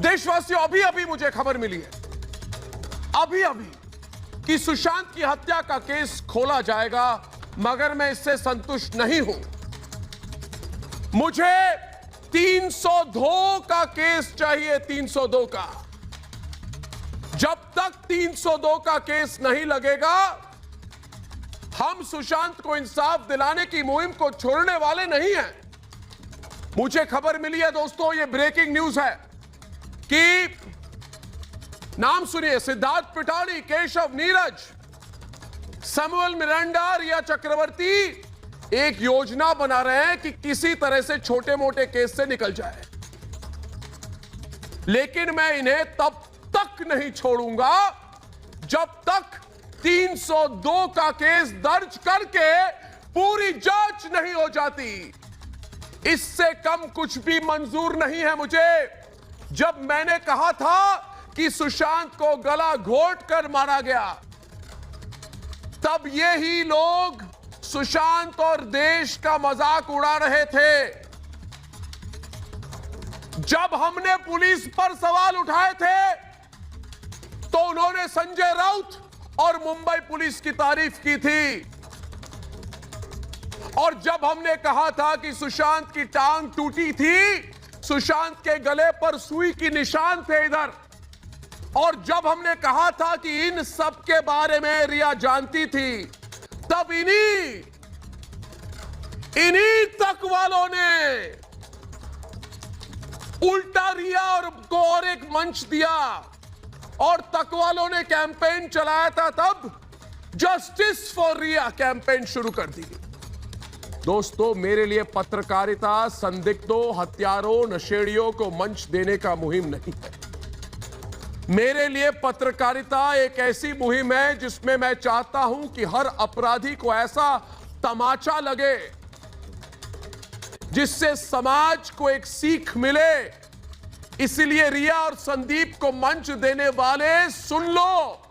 देशवासियों, अभी अभी मुझे खबर मिली है, अभी अभी, कि सुशांत की हत्या का केस खोला जाएगा, मगर मैं इससे संतुष्ट नहीं हूं। मुझे 302 का केस चाहिए, 302 का। जब तक 302 का केस नहीं लगेगा, हम सुशांत को इंसाफ दिलाने की मुहिम को छोड़ने वाले नहीं हैं। मुझे खबर मिली है दोस्तों, यह ब्रेकिंग न्यूज है कि नाम सुनिए, सिद्धार्थ पिठानी, केशव, नीरज, सैमुअल मिरांडा, रिया चक्रवर्ती एक योजना बना रहे हैं कि किसी तरह से छोटे मोटे केस से निकल जाए, लेकिन मैं इन्हें तब तक नहीं छोड़ूंगा जब तक 302 का केस दर्ज करके पूरी जांच नहीं हो जाती। इससे कम कुछ भी मंजूर नहीं है मुझे। जब मैंने कहा था कि सुशांत को गला घोट कर मारा गया, तब ये ही लोग सुशांत और देश का मजाक उड़ा रहे थे। जब हमने पुलिस पर सवाल उठाए थे तो उन्होंने संजय राउत और मुंबई पुलिस की तारीफ की थी, और जब हमने कहा था कि सुशांत की टांग टूटी थी, सुशांत के गले पर सुई की निशान थे इधर, और जब हमने कहा था कि इन सब के बारे में रिया जानती थी, तब इन्हीं तक वालों ने उल्टा रिया और एक मंच दिया, और तक वालों ने कैंपेन चलाया था। तब जस्टिस फॉर रिया कैंपेन शुरू कर दी। दोस्तों, मेरे लिए पत्रकारिता संदिग्धों, हत्यारों, नशेड़ियों को मंच देने का मुहिम नहीं है। मेरे लिए पत्रकारिता एक ऐसी मुहिम है जिसमें मैं चाहता हूं कि हर अपराधी को ऐसा तमाचा लगे जिससे समाज को एक सीख मिले। इसलिए रिया और संदीप को मंच देने वाले, सुन लो,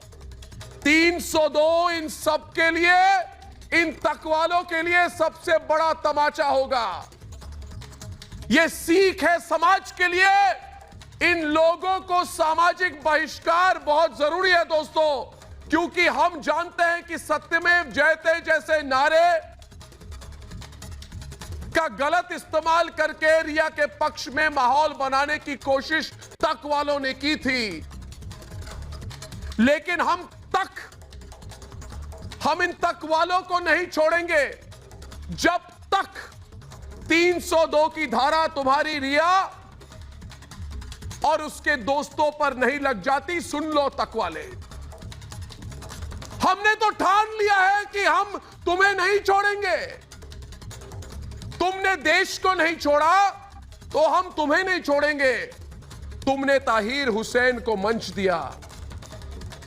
302 इन सब के लिए, इन तकवालों के लिए सबसे बड़ा तमाचा होगा। यह सीख है समाज के लिए। इन लोगों को सामाजिक बहिष्कार बहुत जरूरी है दोस्तों, क्योंकि हम जानते हैं कि सत्यमेव जयते जैसे नारे का गलत इस्तेमाल करके रिया के पक्ष में माहौल बनाने की कोशिश तक वालों ने की थी, लेकिन हम इन तक वालों को नहीं छोड़ेंगे जब तक 302 की धारा तुम्हारी रिया और उसके दोस्तों पर नहीं लग जाती। सुन लो तक वाले, हमने तो ठान लिया है कि हम तुम्हें नहीं छोड़ेंगे। तुमने देश को नहीं छोड़ा तो हम तुम्हें नहीं छोड़ेंगे। तुमने ताहिर हुसैन को मंच दिया,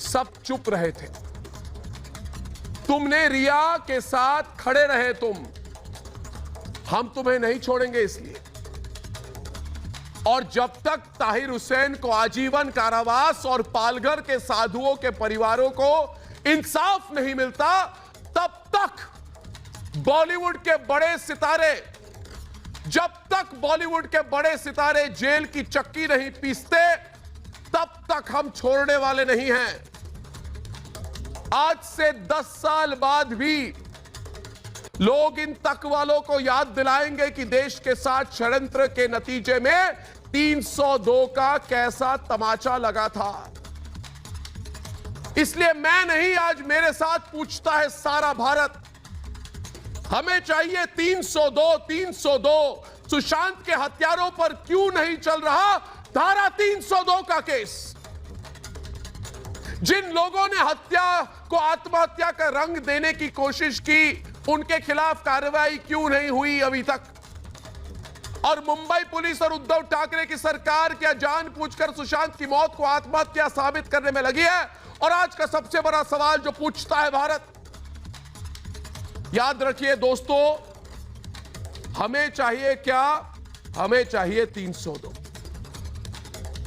सब चुप रहे थे। तुमने रिया के साथ खड़े रहे, हम तुम्हें नहीं छोड़ेंगे इसलिए। और जब तक ताहिर हुसैन को आजीवन कारावास और पालघर के साधुओं के परिवारों को इंसाफ नहीं मिलता, तब तक बॉलीवुड के बड़े सितारे, जब तक बॉलीवुड के बड़े सितारे जेल की चक्की नहीं पीसते, तब तक हम छोड़ने वाले नहीं हैं। आज से 10 साल बाद भी लोग इन तक वालों को याद दिलाएंगे कि देश के साथ षड्यंत्र के नतीजे में 302 का कैसा तमाचा लगा था। इसलिए मैं नहीं, आज मेरे साथ पूछता है सारा भारत। हमें चाहिए 302। सुशांत के हत्यारों पर क्यों नहीं चल रहा धारा 302 का केस? जिन लोगों ने हत्या को आत्महत्या का रंग देने की कोशिश की, उनके खिलाफ कार्रवाई क्यों नहीं हुई अभी तक? और मुंबई पुलिस और उद्धव ठाकरे की सरकार क्या जानबूझकर सुशांत की मौत को आत्महत्या साबित करने में लगी है? और आज का सबसे बड़ा सवाल जो पूछता है भारत, याद रखिए दोस्तों, हमें चाहिए क्या? हमें चाहिए 302।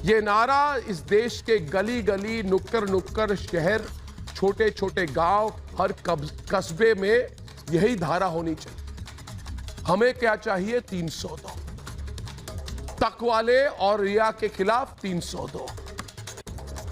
यह नारा इस देश के गली गली, नुक्कड़ नुक्कड़, शहर, छोटे छोटे गांव, हर कस्बे में यही धारा होनी चाहिए। हमें क्या चाहिए? 302। तकवाले और रिया के खिलाफ 302।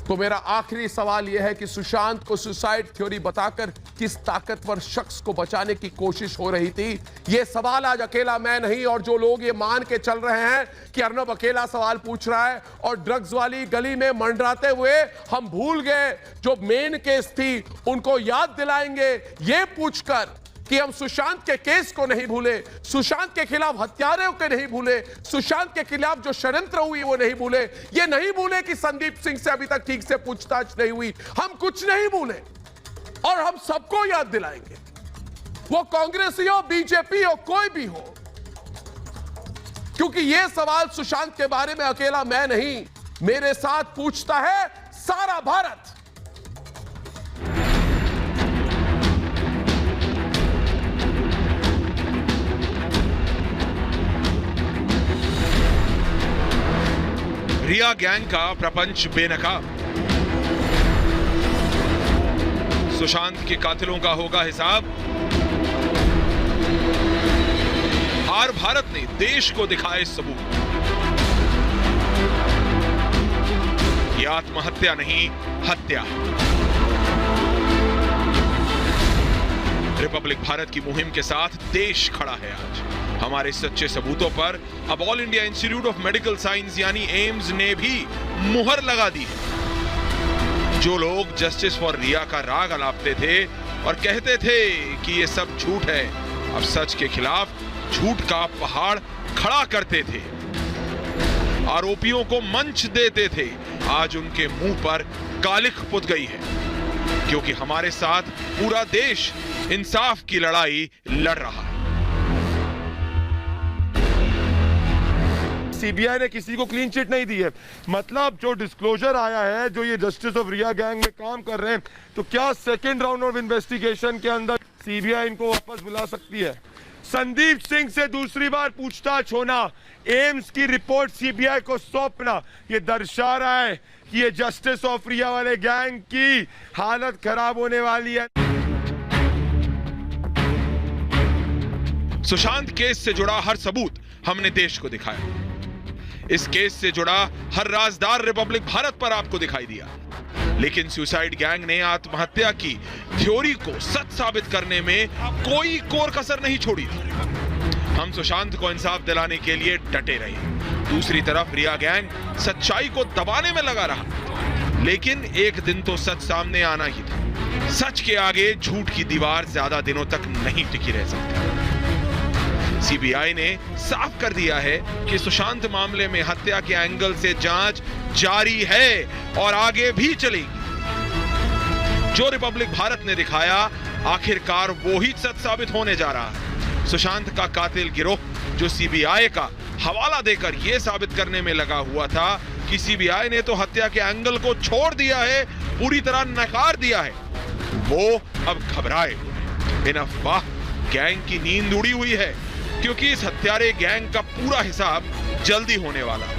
तो मेरा आखिरी सवाल यह है कि सुशांत को सुसाइड थ्योरी बताकर किस ताकतवर शख्स को बचाने की कोशिश हो रही थी? यह सवाल आज अकेला मैं नहीं और जो लोग ये मान के चल रहे हैं कि अर्नब अकेला सवाल पूछ रहा है और ड्रग्स वाली गली में मंडराते हुए हम भूल गए जो मेन केस थी उनको याद दिलाएंगे, ये पूछकर कि हम सुशांत के केस को नहीं भूले, सुशांत के खिलाफ हत्यारों के नहीं भूले, सुशांत के खिलाफ जो षड्यंत्र हुई वो नहीं भूले, ये नहीं भूले कि संदीप सिंह से अभी तक ठीक से पूछताछ नहीं हुई। हम कुछ नहीं भूले और हम सबको याद दिलाएंगे, वो कांग्रेसी हो, बीजेपी हो, कोई भी हो, क्योंकि ये सवाल सुशांत के बारे में अकेला मैं नहीं, मेरे साथ पूछता है सारा भारत। रिया गैंग का प्रपंच बेनकाब, सुशांत के कातिलों का होगा हिसाब। आर भारत ने देश को दिखाए सबूत, ये आत्महत्या नहीं हत्या। रिपब्लिक भारत की मुहिम के साथ देश खड़ा है आज। हमारे सच्चे सबूतों पर अब all India institute of medical science यानी एम्स ने भी मुहर लगा दी है। जो लोग जस्टिस फॉर रिया का राग अलापते थे और कहते थे कि ये सब झूठ है, अब सच के खिलाफ झूठ का पहाड़ खड़ा करते थे, आरोपियों को मंच देते थे, आज उनके मुंह पर कालिख पुत गई है, क्योंकि हमारे साथ पूरा देश इंसाफ की लड़ाई लड़ रहा है। सीबीआई ने किसी को क्लीन चिट नहीं दी है, मतलब जो डिस्क्लोजर आया है, जो ये जस्टिस ऑफ रिया गैंग में काम कर रहे हैं, तो क्या सेकेंड राउंड ऑफ इन्वेस्टिगेशन के अंदर सीबीआई इनको वापस बुला सकती है? संदीप सिंह से दूसरी बार पूछताछ होना, एम्स की रिपोर्ट सीबीआई को सौंपना, ये दर्शा रहा है कि ये जस्टिस ऑफ रिया वाले गैंग की हालत खराब होने वाली है। सुशांत केस से जुड़ा हर सबूत हमने देश को दिखाया। इस केस से जुड़ा हर राजदार रिपब्लिक भारत पर आपको दिखाई दिया, लेकिन सुसाइड गैंग ने आत्महत्या की थ्योरी को सच साबित करने में कोई कोर कसर नहीं छोड़ी थी। हम सुशांत को इंसाफ दिलाने के लिए डटे रहे। दूसरी तरफ रिया गैंग सच्चाई को दबाने में लगा रहा, लेकिन एक दिन तो सच सामने आना ही था। सच के आगे झूठ की दीवार ज्यादा दिनों तक नहीं टिकी रह सकती। सीबीआई ने साफ कर दिया है कि सुशांत मामले में हत्या के एंगल से जांच जारी है और आगे भी चलेगी। जो रिपब्लिक भारत ने दिखाया, आखिरकार वो ही सच साबित होने जा रहा है। सुशांत का कातिल गिरोह जो सीबीआई का हवाला देकर यह साबित करने में लगा हुआ था कि सीबीआई ने तो हत्या के एंगल को छोड़ दिया है, पूरी तरह नकार दिया है, वो अब घबराए। इन अफवाह गैंग की नींद उड़ी हुई है, क्योंकि इस हत्यारे गैंग का पूरा हिसाब जल्दी होने वाला है।